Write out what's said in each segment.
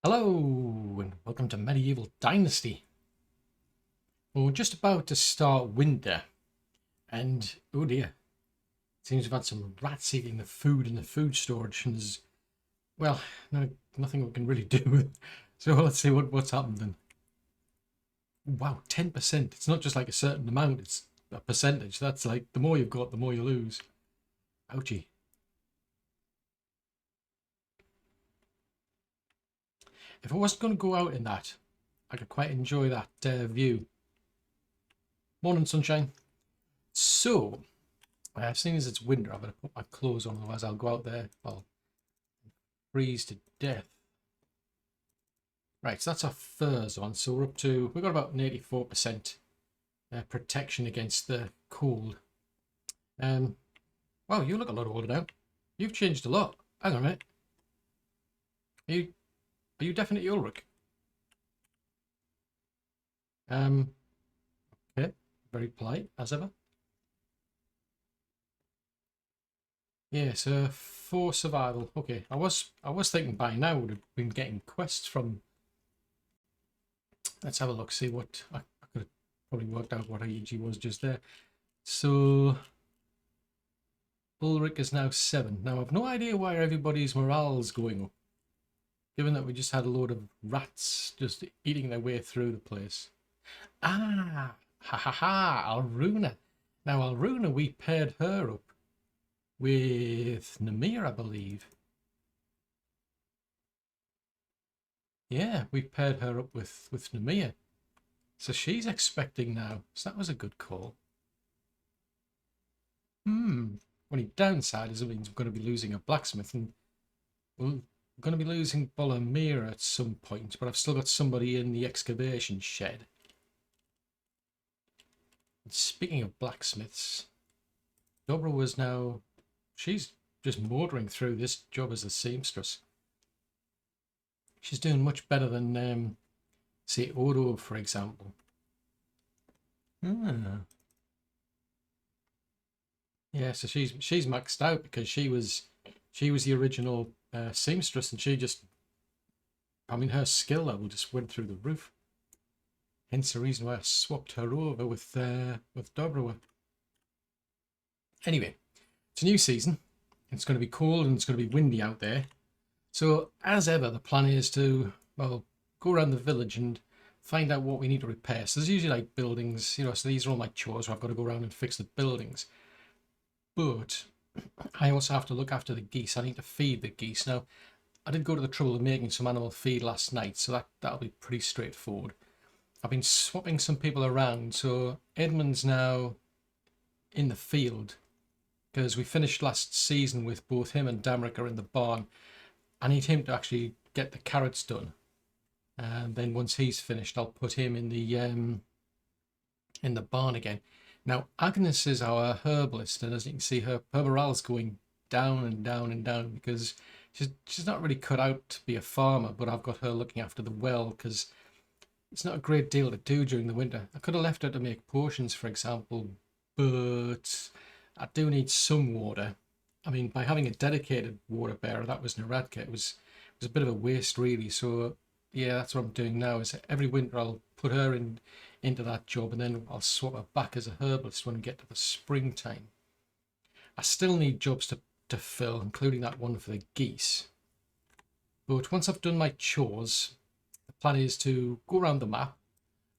Hello and welcome to Medieval Dynasty. Well, we're just about to start winter and oh dear, it seems we've had some rats eating the food in the food storage and there's, well, nothing we can really do. So let's see what's happened then. Wow, 10%. It's not just like a certain amount, it's a percentage. That's like the more you've got, the more you lose. Ouchie. If I wasn't going to go out in that, I could quite enjoy that view. Morning, sunshine. So, seeing as it's winter, I'm going to put my clothes on, otherwise I'll go out there, I'll freeze to death. Right, so that's our furs on, so we've got about an 84% protection against the cold. Wow, you look a lot older now. You've changed a lot. Hang on a minute. Are you definitely Ulrich? Okay, very polite, as ever. Yeah, so for survival. Okay, I was thinking by now would have been getting quests from. Let's have a look. See what I could have probably worked out what AEG was just there. So Ulrich is now 7. Now I've no idea why everybody's morale's going up, given that we just had a load of rats just eating their way through the place. Ah, ha ha ha, Alruna. Now Alruna, we paired her up with Namir, I believe. Yeah, we paired her up with Namir. So she's expecting now. So that was a good call. Only downside is it means we're going to be losing a blacksmith, and we're going to be losing Lubomira at some point, but I've still got somebody in the excavation shed. And speaking of blacksmiths, Dobra was now, she's just motoring through this job as a seamstress. She's doing much better than, say, Odo, for example. Yeah, so she's maxed out because she was the original seamstress, and she just, I mean, her skill level just went through the roof. Hence the reason why I swapped her over with Dobra. Anyway, it's a new season. It's going to be cold and it's going to be windy out there. So as ever, the plan is to, well, go around the village and find out what we need to repair. So there's usually like buildings, so these are all my chores where I've got to go around and fix the buildings. But I also have to look after the geese. I need to feed the geese. Now, I did go to the trouble of making some animal feed last night, so that'll be pretty straightforward. I've been swapping some people around, so Edmund's now in the field because we finished last season with both him and Branica in the barn. I need him to actually get the carrots done, and then once he's finished, I'll put him in the barn again. Now, Agnes is our herbalist, and as you can see, her morale's going down and down and down because she's not really cut out to be a farmer, but I've got her looking after the well because it's not a great deal to do during the winter. I could have left her to make potions, for example, but I do need some water. I mean, by having a dedicated water bearer, that was Naradka, it was a bit of a waste, really. So, yeah, that's what I'm doing now, is every winter I'll put her into that job, and then I'll swap her back as a herbalist when we get to the springtime. I still need jobs to fill, including that one for the geese. But once I've done my chores, the plan is to go around the map.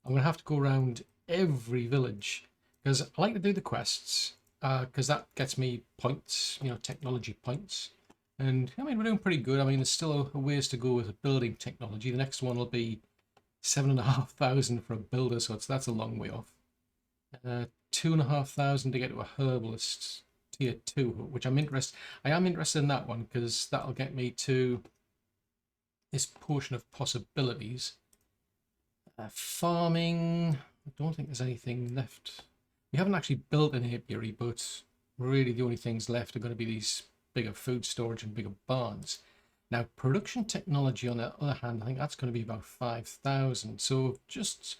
I'm going to have to go around every village because I like to do the quests because that gets me points, technology points. And I mean, we're doing pretty good. I mean, there's still a ways to go with building technology. The next one will be 7,500 for a builder, so that's a long way off. 2,500 to get to a herbalist tier 2, which I am interested in that one because that'll get me to this portion of possibilities. Farming, I don't think there's anything left. We haven't actually built an apiary, but really the only things left are going to be these bigger food storage and bigger barns. Now, production technology, on the other hand, I think that's going to be about 5,000. So just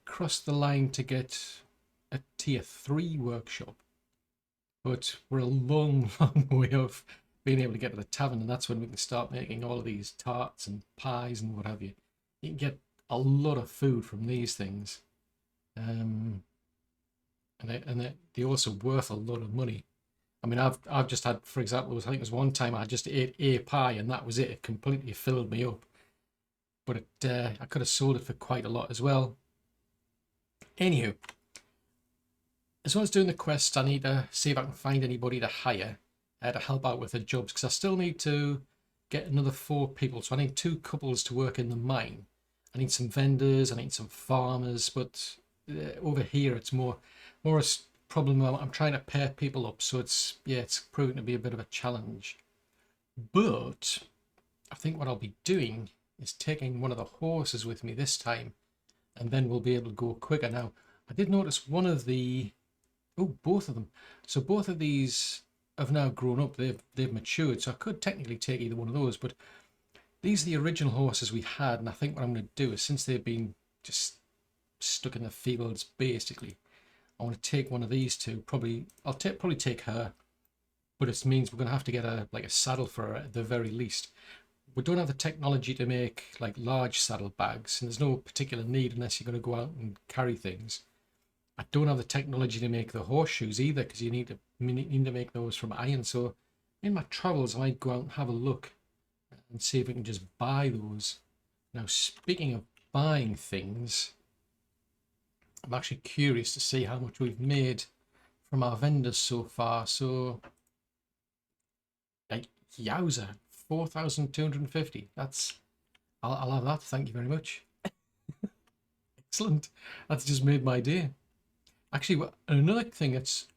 cross the line to get a tier 3 workshop. But we're a long, long way off being able to get to the tavern, and that's when we can start making all of these tarts and pies and what have you. You can get a lot of food from these things, and they're also worth a lot of money. I mean, I've just had, for example, I think it was one time I just ate a pie and that was it. It completely filled me up. But I could have sold it for quite a lot as well. Anywho, as well as doing the quests, I need to see if I can find anybody to hire to help out with the jobs, because I still need to get another 4 people. So I need 2 couples to work in the mine. I need some vendors, I need some farmers, but over here it's more a problem. I'm trying to pair people up, so it's proving to be a bit of a challenge. But I think what I'll be doing is taking one of the horses with me this time, and then we'll be able to go quicker. Now, I did notice one of the both of them. So both of these have now grown up. They've matured. So I could technically take either one of those, but these are the original horses we had, and I think what I'm going to do is, since they've been just stuck in the fields basically, I want to take one of these two. I'll probably take her, but it means we're going to have to get a saddle for her at the very least. We don't have the technology to make like large saddlebags, and there's no particular need unless you're going to go out and carry things. I don't have the technology to make the horseshoes either, because you need to make those from iron. So in my travels, I might go out and have a look and see if we can just buy those. Now, speaking of buying things, I'm actually curious to see how much we've made from our vendors so far. So, like, yowza, 4,250. I'll have that. Thank you very much. Excellent. That's just made my day. Actually, another thing that's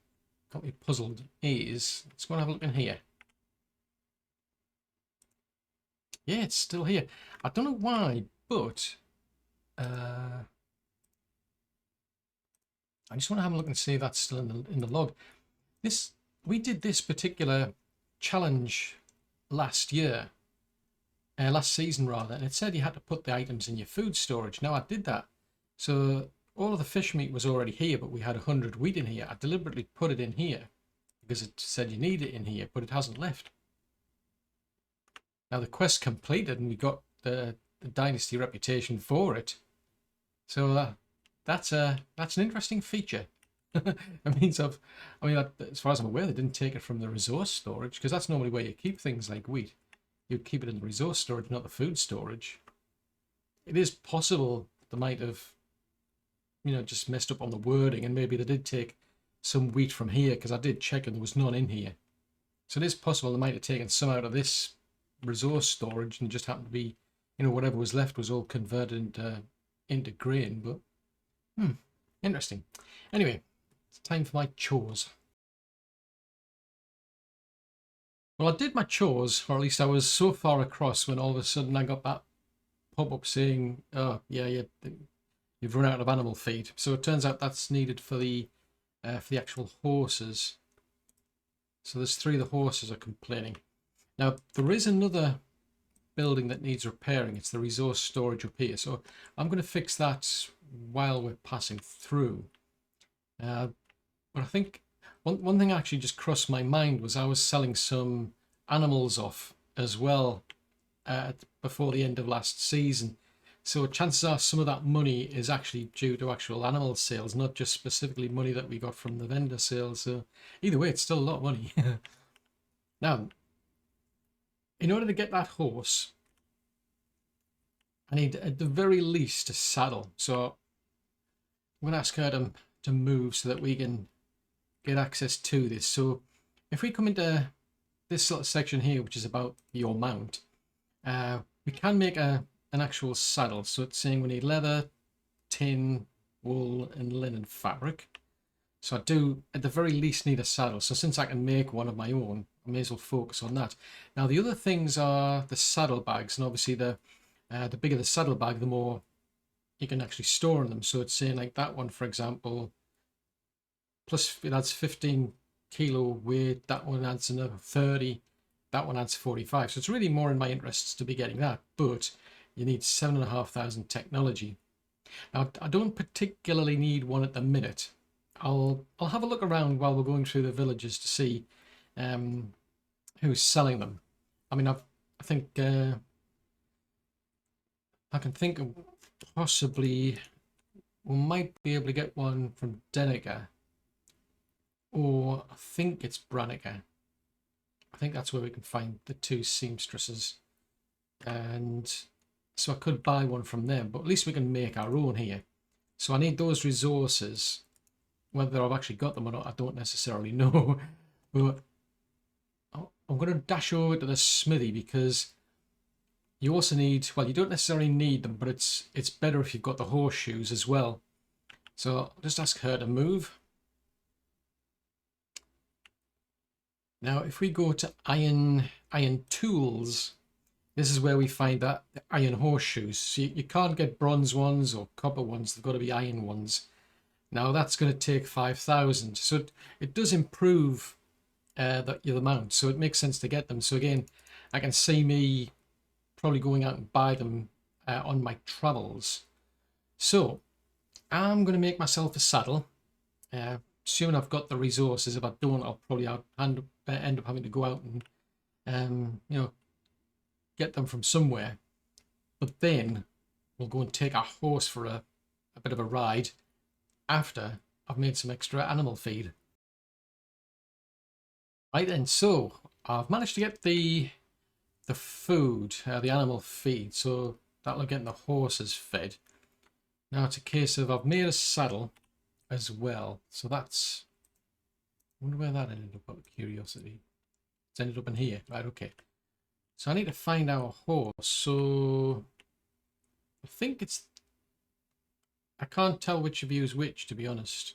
got me puzzled is, let's go and have a look in here. Yeah, it's still here. I don't know why, but I just want to have a look and see if that's still in the log. We did this particular challenge last season rather, and it said you had to put the items in your food storage. Now I did that, so all of the fish meat was already here, but we had 100 wheat in here. I deliberately put it in here because it said you need it in here, but it hasn't left. Now the quest completed, and we got the dynasty reputation for it. So that's an interesting feature. It means as far as I'm aware, they didn't take it from the resource storage, because that's normally where you keep things like wheat. You'd keep it in the resource storage, not the food storage. It is possible they might have, just messed up on the wording, and maybe they did take some wheat from here, because I did check and there was none in here. So it is possible they might have taken some out of this resource storage and just happened to be, whatever was left was all converted into grain. But interesting. Anyway, it's time for my chores. Well, I did my chores, or at least I was so far across when all of a sudden I got that pop-up saying, oh yeah, you've run out of animal feed. So it turns out that's needed for the actual horses. So there's 3 of the horses are complaining. Now there is another building that needs repairing. It's the resource storage up here. So I'm going to fix that while we're passing through. But I think one thing actually just crossed my mind was I was selling some animals off as well before the end of last season. So chances are some of that money is actually due to actual animal sales, not just specifically money that we got from the vendor sales. So either way, it's still a lot of money. Now, in order to get that horse, I need at the very least a saddle. So I'm going to ask her to move so that we can get access to this. So if we come into this sort of section here, which is about your mount, we can make an actual saddle. So it's saying we need leather, tin, wool, and linen fabric. So I do at the very least need a saddle. So since I can make one of my own, I may as well focus on that. Now the other things are the saddlebags, and obviously the bigger the saddlebag, the more you can actually store in them. So it's saying like that one, for example, plus it adds 15 kilo weight, that one adds another 30, that one adds 45. So it's really more in my interests to be getting that, but you need 7,500 technology. Now I don't particularly need one at the minute. I'll have a look around while we're going through the villages to see who's selling them. I mean, I think I can think of possibly we might be able to get one from Denica, or I think it's Branica. I think that's where we can find the two seamstresses, and so I could buy one from them, but at least we can make our own here. So I need those resources. Whether I've actually got them or not, I don't necessarily know. But I'm going to dash over to the smithy because you also need, well, you don't necessarily need them, but it's better if you've got the horseshoes as well. So I'll just ask her to move. Now, if we go to iron tools, this is where we find that the iron horseshoes. So you can't get bronze ones or copper ones. They've got to be iron ones. Now that's going to take 5,000. So it does improve the amount. So it makes sense to get them. So again, I can see me probably going out and buy them on my travels. So I'm going to make myself a saddle. Assuming I've got the resources. If I don't, I'll probably end up having to go out and you know, get them from somewhere. But then we'll go and take our horse for a bit of a ride after I've made some extra animal feed. Right then, so I've managed to get the food, the animal feed, so that'll get the horses fed. Now it's a case of I've made a saddle as well, so that's, I wonder where that ended up out of curiosity. It's ended up in here, right? Okay. So I need to find our horse. So I think it's, I can't tell which of you is which, to be honest.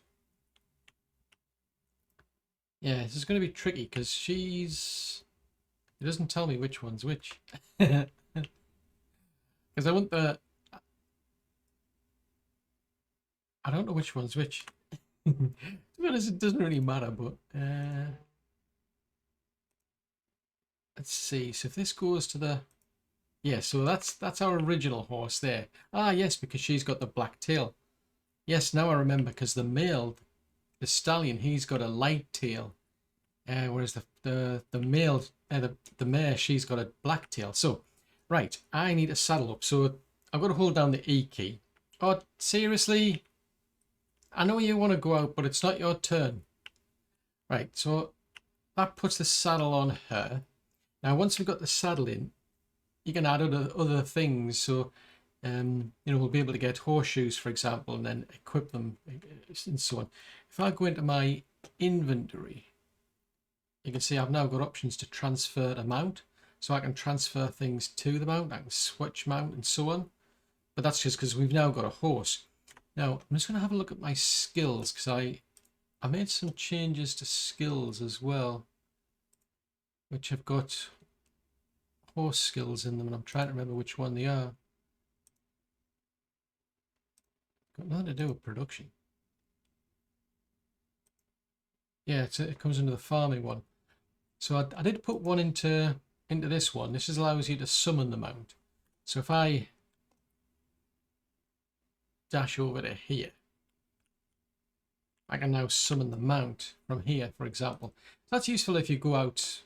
Yeah, this is going to be tricky because it doesn't tell me which one's which. Because I want I don't know which one's which. To be honest, it doesn't really matter, but let's see. So if this goes to the, yeah, so that's our original horse there. Ah, yes, because she's got the black tail. Yes, now I remember, because the male, the stallion, he's got a light tail, whereas the male, the mare, she's got a black tail. So, right, I need a saddle up. So I've got to hold down the E key. Oh, seriously? I know you want to go out, but it's not your turn. Right, so that puts the saddle on her. Now, once we've got the saddle in, you can add other things. So, you know, we'll be able to get horseshoes, for example, and then equip them and so on. If I go into my inventory, you can see I've now got options to transfer the mount. So I can transfer things to the mount, I can switch mount and so on. But that's just because we've now got a horse. Now, I'm just going to have a look at my skills, because I made some changes to skills as well, which have got horse skills in them, and I'm trying to remember which one they are. Got nothing to do with production. Yeah, it comes into the farming one. So I did put one into this one. This allows you to summon the mount. So if I dash over to here, I can now summon the mount from here, for example. That's useful if you go out,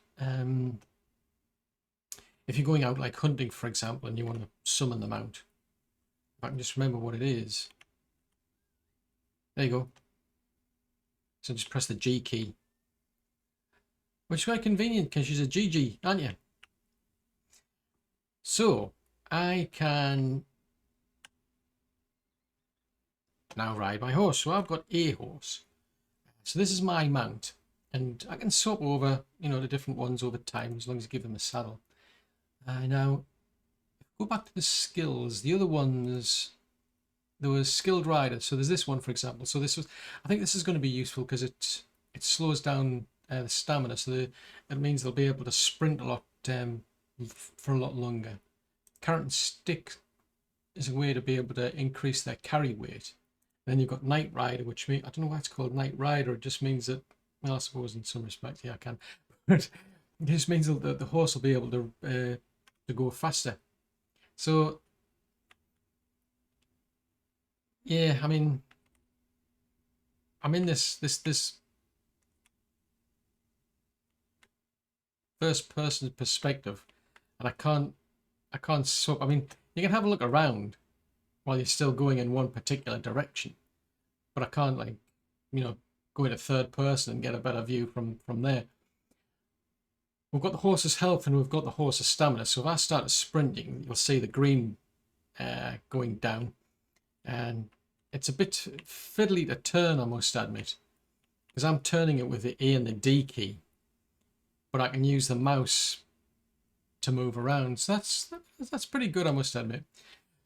if you're going out like hunting, for example, and you want to summon the mount. If I can just remember what it is. There you go. So just press the G key. Which is quite convenient because she's a GG, aren't you? So I can now ride my horse. So I've got a horse. So this is my mount. And I can swap over, you know, the different ones over time as long as you give them a saddle. Now, go back to the skills. The other ones, there was skilled rider. So there's this one, for example. So this was, I think this is going to be useful because it slows down the stamina. So it means they'll be able to sprint a lot for a lot longer. Carrot and stick is a way to be able to increase their carry weight. Then you've got Night Rider, which means, I don't know why it's called Night Rider. It just means that, well, I suppose in some respects, yeah, I can. But it just means that the horse will be able to go faster. So, yeah, I mean, I'm in this first person perspective, and I can't swap. I mean, you can have a look around while you're still going in one particular direction, but I can't, like, you know, go into third person and get a better view from there. We've got the horse's health and we've got the horse's stamina. So if I start sprinting, you'll see the green going down, and it's a bit fiddly to turn, I must admit, because I'm turning it with the A and the D key, but I can use the mouse to move around. So that's pretty good, I must admit.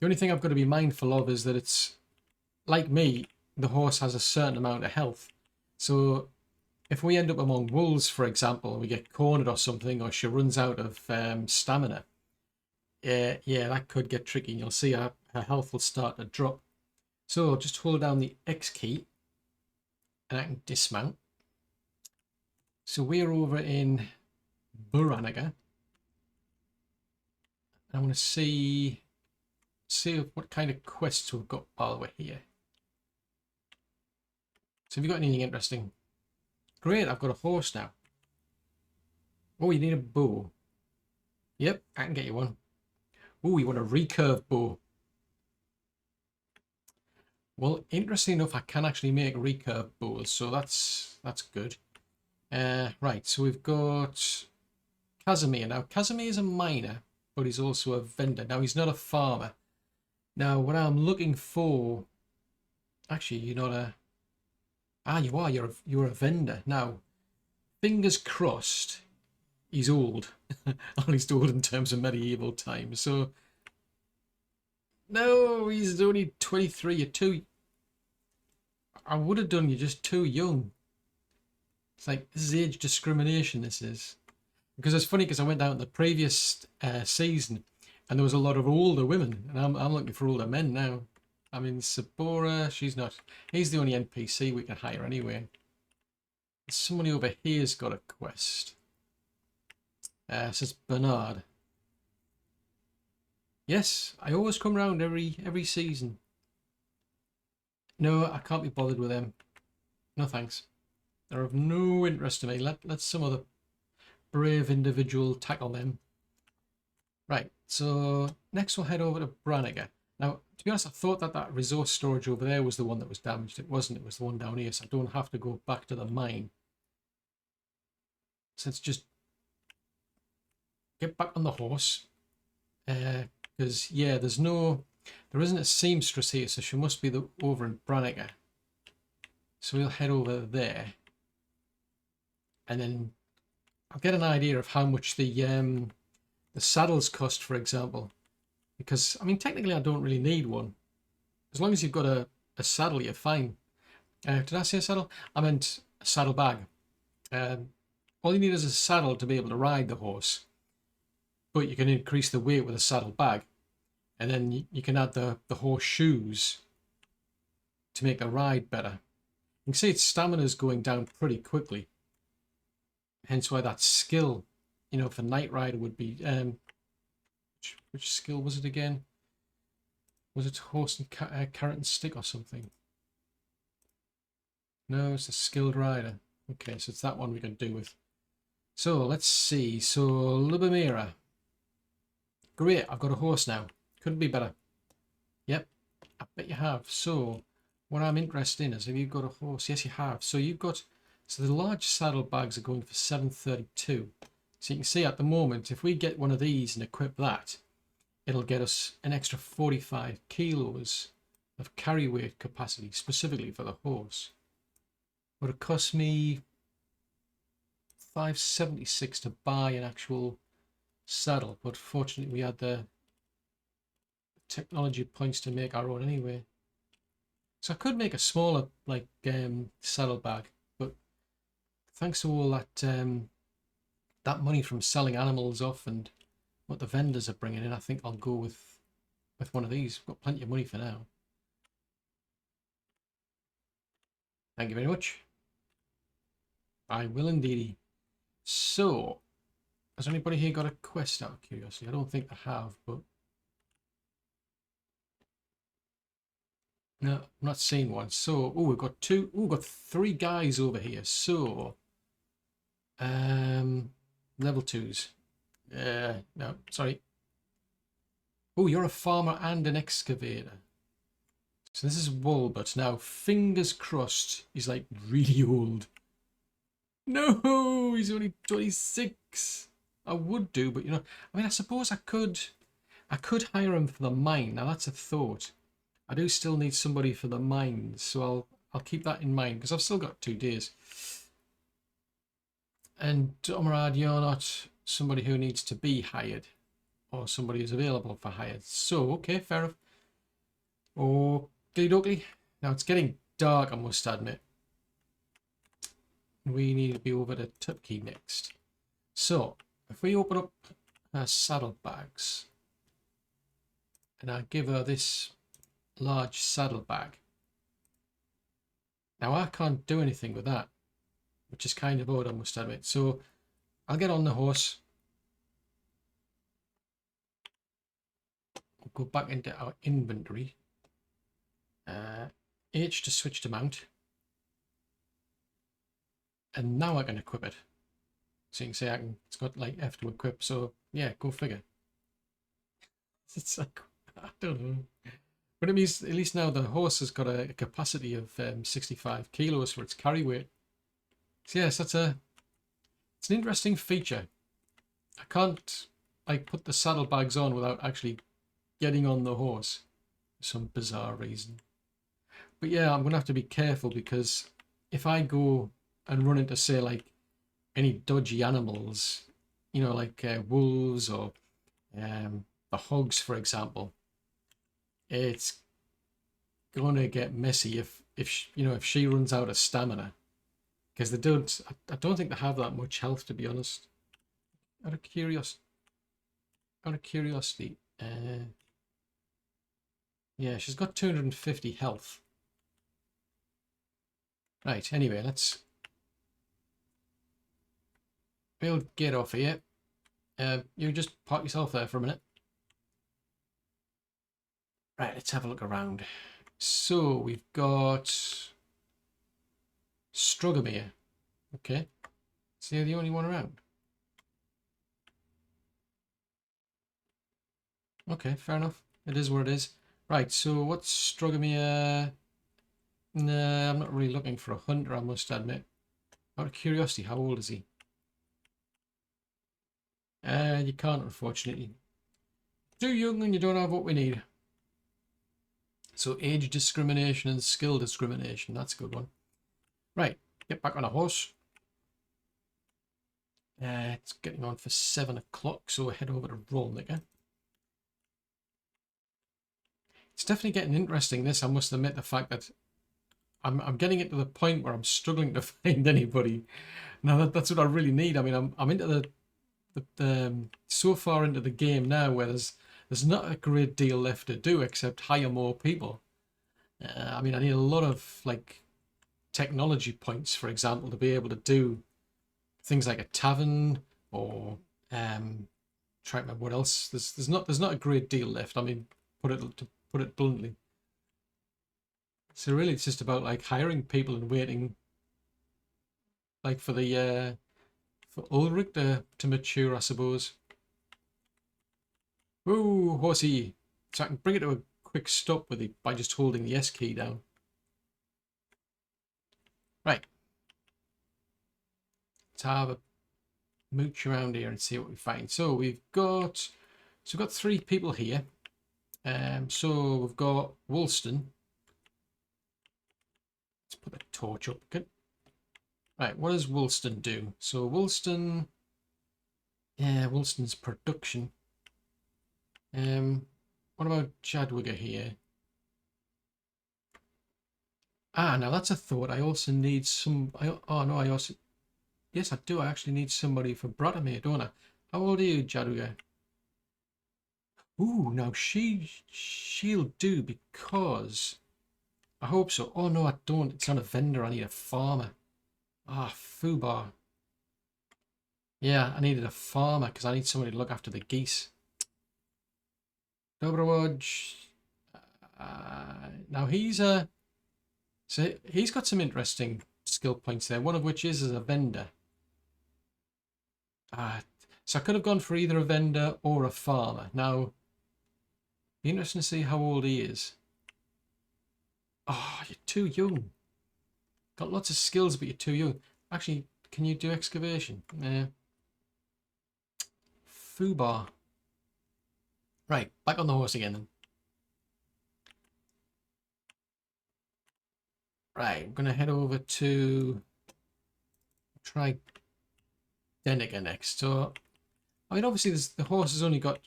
The only thing I've got to be mindful of is that it's, like me, the horse has a certain amount of health. So if we end up among wolves, for example, and we get cornered or something, or she runs out of stamina, yeah, that could get tricky. And you'll see her health will start to drop. So just hold down the X key and I can dismount. So we're over in Branica. I want to see what kind of quests we've got while we're here. So have you got anything interesting? Great, I've got a horse now. Oh, you need a bow. Yep, I can get you one. Oh, you want a recurve bow. Well, interesting enough, I can actually make recurve bows, so that's good. Right, so we've got Casimir. Now, Casimir is a miner, but he's also a vendor. Now, he's not a farmer. Now, what I'm looking for... Actually, you're not a... Ah, you are. You're a vendor. Now, fingers crossed, he's old. At least old in terms of medieval times. So, no, he's only 23. You're too... I would have done, you're just too young. It's like, this is age discrimination, this is. Because it's funny, because I went down the previous season, and there was a lot of older women, and I'm looking for older men now. I mean, Sabora, she's not... He's the only NPC we can hire anyway. Somebody over here's got a quest. Says Bernard. Yes, I always come round every season. No, I can't be bothered with them. No thanks. They're of no interest to me. Let some other brave individual tackle them. Right, so next we'll head over to Branica. Now, to be honest, I thought that resource storage over there was the one that was damaged. It wasn't. It was the one down here, so I don't have to go back to the mine. So let's just get back on the horse. Because, yeah, there isn't a seamstress here, so she must be over in Branica. So we'll head over there. And then I'll get an idea of how much the saddles cost, for example. Because, I mean, technically I don't really need one. As long as you've got a saddle, you're fine. Did I say a saddle? I meant a saddlebag. All you need is a saddle to be able to ride the horse. But you can increase the weight with a saddlebag. And then you can add the horseshoes to make the ride better. You can see its stamina is going down pretty quickly. Hence why that skill, you know, for Knight Rider would be... which skill was it again? Was it horse and carrot and stick or something? No, it's a skilled rider. Okay, so it's that one we can do with. So let's see. So Lubomira. Great, I've got a horse now. Couldn't be better. Yep, I bet you have. So what I'm interested in is, have you got a horse? Yes, you have. So you've got... So the large saddlebags are going for 732. So you can see at the moment, if we get one of these and equip that, it'll get us an extra 45 kilos of carry weight capacity, specifically for the horse. Would it cost me 576 to buy an actual saddle, but fortunately we had the technology points to make our own anyway. So I could make a smaller, like, saddlebag, but thanks to all that money from selling animals off and what the vendors are bringing in, I think I'll go with one of these. I've got plenty of money for now. Thank you very much. I will indeed. So, has anybody here got a quest out of curiosity? I don't think they have, but... No, I'm not seeing one. So, oh, we've got two. Oh, we've got 3 guys over here. So, Level 2s. No, sorry. Oh, you're a farmer and an excavator. So this is Walbert. Now, fingers crossed, he's like really old. No, he's only 26. I would do, but you know, I mean, I suppose I could hire him for the mine. Now that's a thought. I do still need somebody for the mines, so I'll keep that in mind because I've still got 2 days. And Omrad, you're not somebody who needs to be hired or somebody who's available for hire. So, okay, fair enough. Okie dokie. Now it's getting dark, I must admit. We need to be over to Tupkey next. So, if we open up her saddlebags, and I give her this large saddlebag. Now I can't do anything with that, which is kind of odd, I must admit. So I'll get on the horse. We'll go back into our inventory. H to switch to mount. And now I can equip it. So you can say it's got like F to equip. So yeah, go figure. It's like, I don't know. But it means at least now the horse has got a capacity of 65 kilos for its carry weight. So yes, it's an interesting feature. I can't like put the saddlebags on without actually getting on the horse for some bizarre reason. But yeah, I'm gonna have to be careful because if I go and run into say like any dodgy animals, you know, like wolves or the hogs, for example, it's gonna get messy if she runs out of stamina, because I don't think they have that much health, to be honest. Out of curiosity, yeah, she's got 250 health. Right, anyway, we'll get off here. You just park yourself there for a minute. Right, let's have a look around. So we've got Lubomira. Okay, so you're the only one around. Okay, fair enough. It is what it is. Right, so what's Lubomira? Nah, I'm not really looking for a hunter, I must admit. Out of curiosity, how old is he? You can't, unfortunately. Too young and you don't have what we need. So age discrimination and skill discrimination, that's a good one. Right, get back on a horse. It's getting on for 7 o'clock, so we'll head over to Hornica. It's definitely getting interesting, this, I must admit, the fact that I'm getting it to the point where I'm struggling to find anybody. Now that's what I really need. I mean, I'm into the so far into the game now where there's not a great deal left to do except hire more people. I mean, I need a lot of like technology points, for example, to be able to do things like a tavern or try to remember what else. There's not a great deal left. I mean, to put it bluntly. So really, it's just about like hiring people and waiting, like for Ulrich to mature, I suppose. Ooh, horsey! So I can bring it to a quick stop with it by just holding the S key down. Right. Let's have a mooch around here and see what we find. So we've got 3 people here. So we've got Woolston. Let's put the torch up. Okay. Right, what does Woolston do? So Woolston's production. What about Jadwiger here? Now that's a thought. I also need some. Yes, I do. I actually need somebody for Branica, don't I? How old are you, Jadwiger? Ooh, now she'll do because I hope so. Oh no, I don't. It's not a vendor. I need a farmer. Fubar. Yeah, I needed a farmer because I need somebody to look after the geese. Dobrowodge. Now he's got some interesting skill points there. One of which is as a vendor. So I could have gone for either a vendor or a farmer. Now, be interesting to see how old he is. Oh, you're too young. Got lots of skills, but you're too young. Actually, can you do excavation? Foobar. Right, back on the horse again then. Right, I'm going to head over to try Denica next. So, I mean, obviously the horse has only got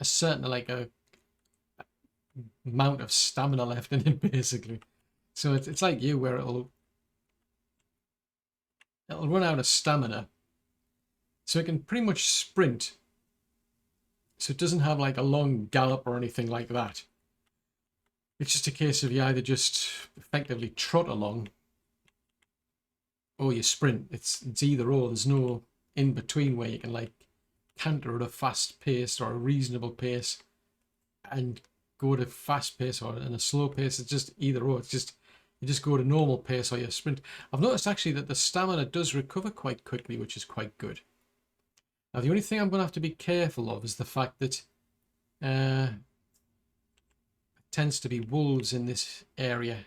a certain, like, a amount of stamina left in it, basically. So it's like you, where it'll run out of stamina. So it can pretty much sprint. So it doesn't have like a long gallop or anything like that. It's just a case of you either just effectively trot along or you sprint. It's either or. There's no in between where you can like canter at a fast pace or a reasonable pace and go at a fast pace or in a slow pace. It's just either or. It's just you just go at a normal pace or you sprint. I've noticed actually that the stamina does recover quite quickly, which is quite good. Now the only thing I'm going to have to be careful of is the fact that it tends to be wolves in this area.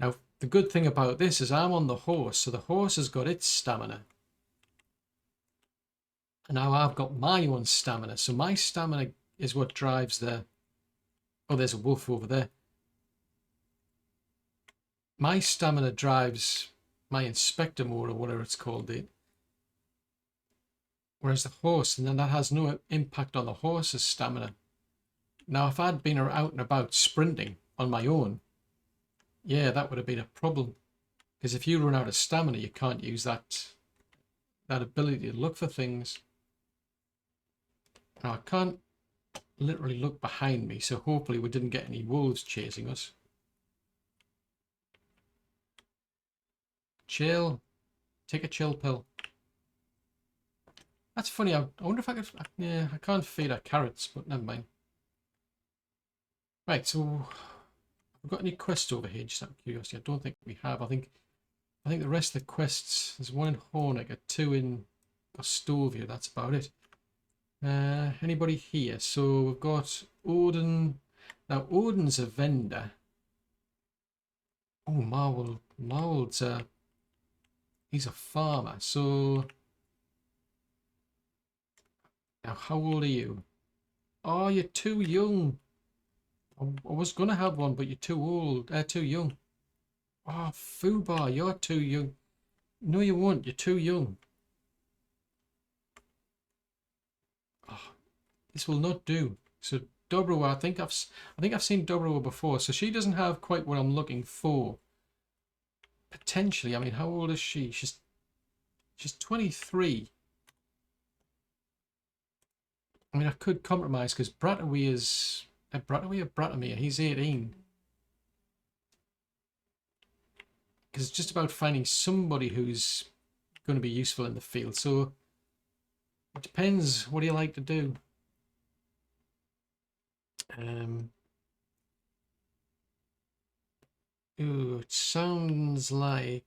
Now the good thing about this is I'm on the horse, so the horse has got its stamina. And now I've got my own stamina. So my stamina is what drives the... Oh, there's a wolf over there. My stamina drives my inspector mode or whatever it's called. Whereas the horse, and then that has no impact on the horse's stamina. Now, if I'd been out and about sprinting on my own, yeah, that would have been a problem. Because if you run out of stamina, you can't use that ability to look for things. Now, I can't literally look behind me, so hopefully we didn't get any wolves chasing us. Chill. Take a chill pill. That's funny. I wonder if I could... Yeah, I can't feed her carrots, but never mind. Right, so... Have we got any quests over here? Just out of curiosity. I don't think we have. I think the rest of the quests... There's one in Hornica, two in Gostovia. That's about it. Anybody here? So we've got Odin. Now, Odin's a vendor. Oh, Marwold. Marwold's a... He's a farmer. So... Now, how old are you? Oh, you're too young. I was going to have one, but you're too old. Too young. Oh, Fubar, you're too young. No, you won't. You're too young. Oh, this will not do. So Dobrova, I think I've seen Dobrova before. So she doesn't have quite what I'm looking for. Potentially, I mean, how old is she? She's 23. I mean, I could compromise because Bratawee is... Bratawee or Bratomir? He's 18. Because it's just about finding somebody who's going to be useful in the field. So it depends. What do you like to do? Ooh, it sounds like...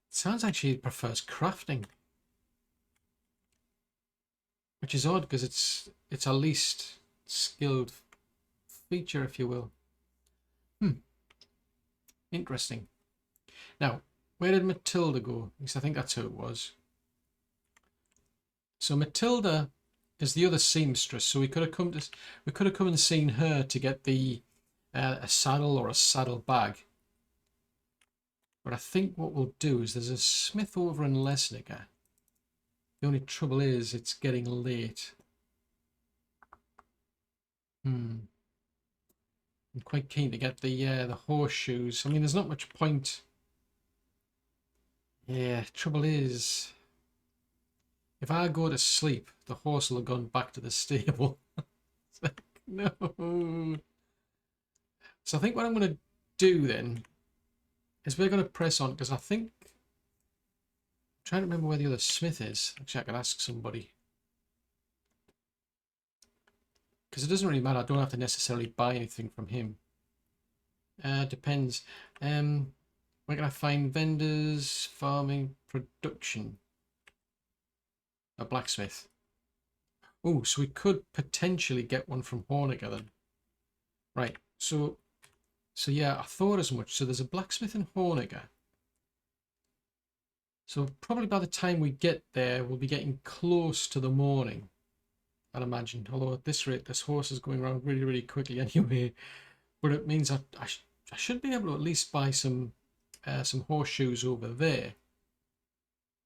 It sounds like she prefers crafting. Which is odd because it's our least skilled feature, if you will. Interesting. Now, where did Matilda go? Because I think that's who it was. So Matilda is the other seamstress. So we could have come and seen her to get the a saddle or a saddle bag. But I think what we'll do is there's a smith over in Lesnica. The only trouble is it's getting late. I'm quite keen to get the horseshoes. I mean, there's not much point. Yeah, trouble is, if I go to sleep, the horse will have gone back to the stable. It's like, no. So I think what I'm going to do then is we're going to press on because I think... I'm trying to remember where the other smith is. Actually, I could ask somebody. Because it doesn't really matter. I don't have to necessarily buy anything from him. Depends. Where can I find vendors, farming, production? A blacksmith. Oh, so we could potentially get one from Hornica then. Right, so yeah, I thought as much. So there's a blacksmith in Hornica. So probably by the time we get there, we'll be getting close to the morning, I'd imagine. Although at this rate, this horse is going around really, really quickly anyway. But it means I should be able to at least buy some horseshoes over there.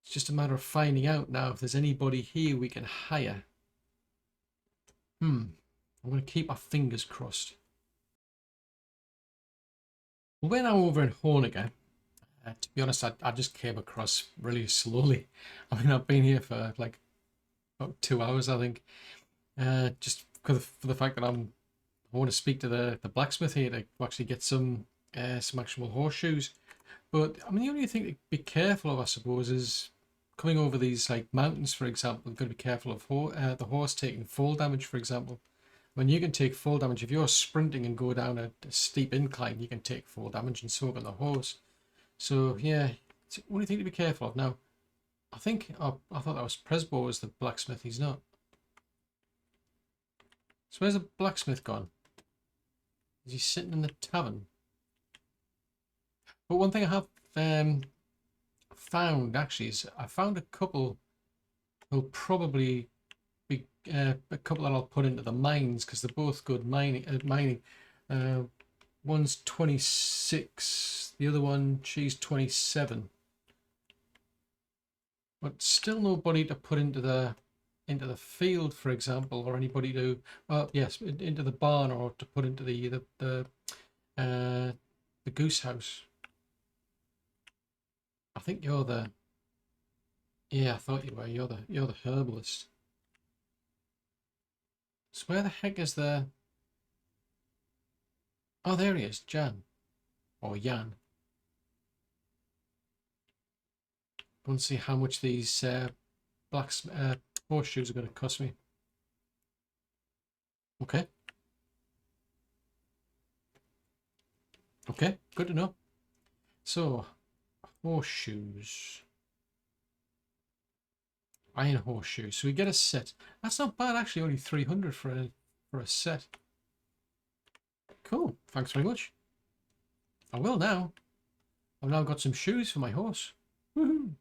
It's just a matter of finding out now if there's anybody here we can hire. I'm going to keep my fingers crossed. Well, we're now over in Hornica. To be honest, I just came across really slowly. I mean, I've been here for like about 2 hours, I think. Just for the fact that I want to speak to the blacksmith here to actually get some actual horseshoes. But I mean, the only thing to be careful of, I suppose, is coming over these like mountains, for example. You've got to be careful of the horse taking fall damage, for example. When you can take fall damage, if you're sprinting and go down a steep incline, you can take fall damage, and so can the horse. So yeah, it's the only thing to be careful of. Now, I think I thought that was Presbo was the blacksmith. He's not. So where's the blacksmith gone? Is he sitting in the tavern? But one thing I have found actually is I found a couple who'll probably be a couple that I'll put into the mines because they're both good mining. One's 26, the other one she's 27. But still nobody to put into the field, for example, or anybody to yes, into the barn, or to put into the goose house. I think you're the I thought you were. You're the herbalist. So where the heck is the oh, there he is, Jan or Jan. I want to see how much these horseshoes are going to cost me. Okay. Okay, good to know. So, horseshoes. Iron horseshoes. So we get a set. That's not bad, actually. Only 300 for a set. Cool. Thanks very much. I will now. I've now got some shoes for my horse. Woohoo!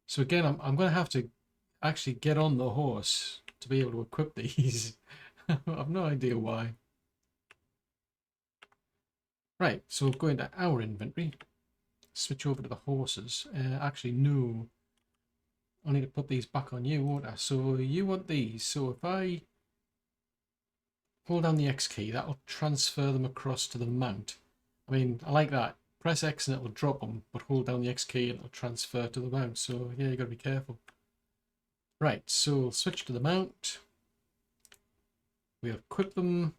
So again, I'm going to have to actually get on the horse to be able to equip these. I've no idea why. Right, so go into our inventory. Switch over to the horses. Actually, no. I need to put these back on you, won't I? So you want these. So if I hold down the X key, that'll transfer them across to the mount. I mean, I like that. Press X and it'll drop them, but hold down the X key and it'll transfer to the mount. So yeah, you got to be careful. Right, so we'll switch to the mount. We'll equip them.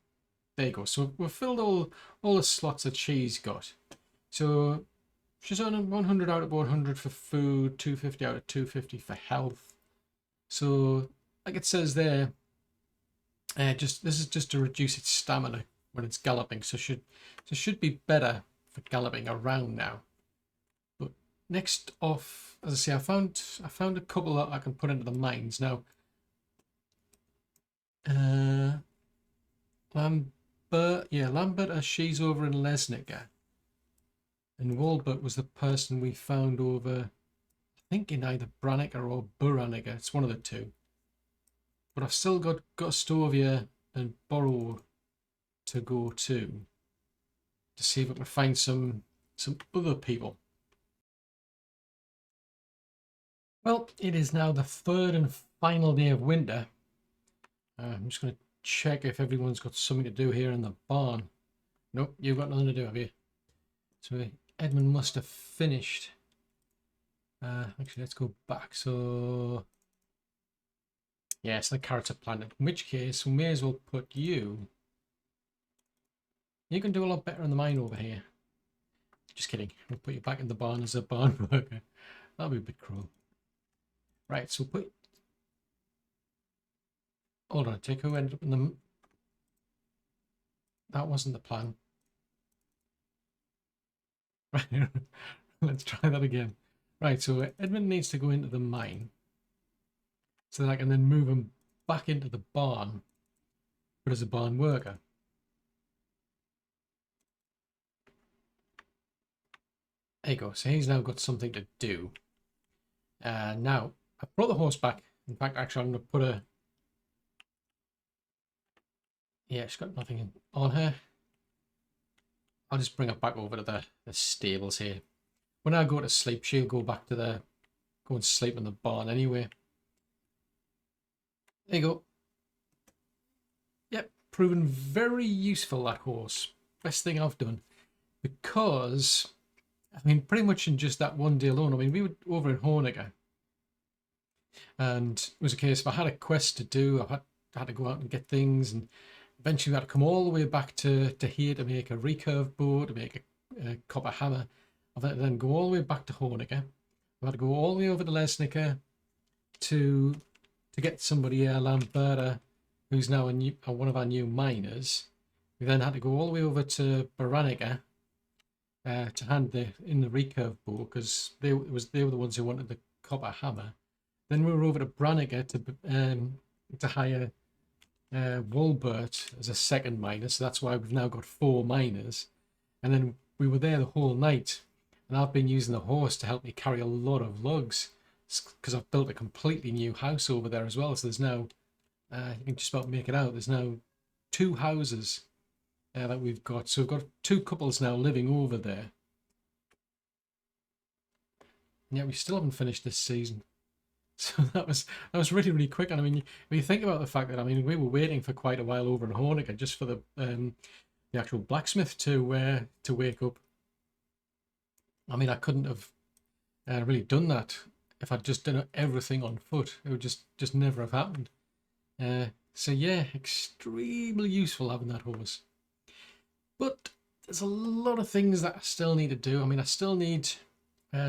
There you go. So we've filled all the slots that she's got. So she's on 100 out of 100 for food, 250 out of 250 for health. So like it says there, this is just to reduce its stamina when it's galloping. So should be better for galloping around now. But next off, as I say, I found a couple that I can put into the mines now. Lambert, she's over in Lesnica. And Walbert was the person we found over, I think, in either Branica or Branica. It's one of the two. But I've still got Stovia and Borrow to go to see if I can find some other people. Well, it is now the third and final day of winter. I'm just going to check if everyone's got something to do here in the barn. Nope, you've got nothing to do, have you? So Edmund must have finished. Actually, let's go back. So yes, the carrots are planted. In which case, we may as well put you. You can do a lot better in the mine over here. Just kidding. We'll put you back in the barn as a barn worker. That'll be a bit cruel. Right, so hold on, take who ended up in the. That wasn't the plan. Right, let's try that again. Right, so Edmund needs to go into the mine so that I can then move him back into the barn, but as a barn worker. There you go. So he's now got something to do. Now, I brought the horse back. In fact, actually, I'm going to put a... Yeah, she's got nothing on her. I'll just bring her back over to the stables here. When I go to sleep, she'll go back to go and sleep in the barn anyway. There you go. Yep, proven very useful, that horse. Best thing I've done. Because, I mean, pretty much in just that one day alone, I mean, we were over in Hornica. And it was a case if I had a quest to do, I had to go out and get things, and eventually we had to come all the way back to here to make a recurve bow, to make a copper hammer. I've had to then go all the way back to Hornica. I've had to go all the way over to Lesnica to get somebody, Lambert, who's now one of our new miners. We then had to go all the way over to Branica to hand in the recurve bow, because they were the ones who wanted the copper hammer. Then we were over to Branica to hire Walbert as a second miner, so that's why we've now got 4 miners. And then we were there the whole night, and I've been using the horse to help me carry a lot of logs, because I've built a completely new house over there as well. So there's now, you can just about make it out, there's now 2 houses that we've got. So we've got 2 couples now living over there. And yet we still haven't finished this season. So that was really, really quick. And I mean, when you think about the fact that, I mean, we were waiting for quite a while over in Hornica just for the actual blacksmith to wake up. I mean, I couldn't have really done that if I'd just done everything on foot. It would just never have happened. So yeah, extremely useful having that horse. But there's a lot of things that I still need to do. I mean, I still need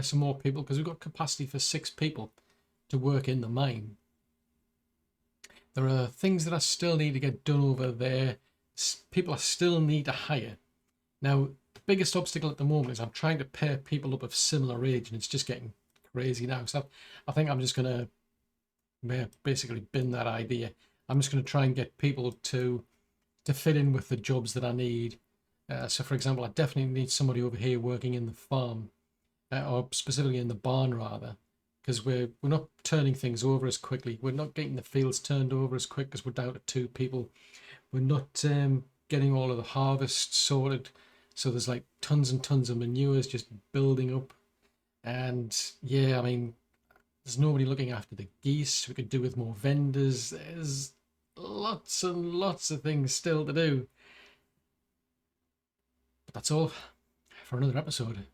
some more people, because we've got capacity for 6 people to work in the mine. There are things that I still need to get done over there. People I still need to hire. Now, the biggest obstacle at the moment is I'm trying to pair people up of similar age, and it's just getting crazy now. So I think I'm just going to basically bin that idea. I'm just going to try and get people to fit in with the jobs that I need. So, for example, I definitely need somebody over here working in the farm, or specifically in the barn, rather, because we're not turning things over as quickly. We're not getting the fields turned over as quick, because we're down to 2 people. We're not getting all of the harvest sorted, so there's like tons and tons of manures just building up. And yeah, I mean, there's nobody looking after the geese. We could do with more vendors. There's lots and lots of things still to do. But that's all for another episode.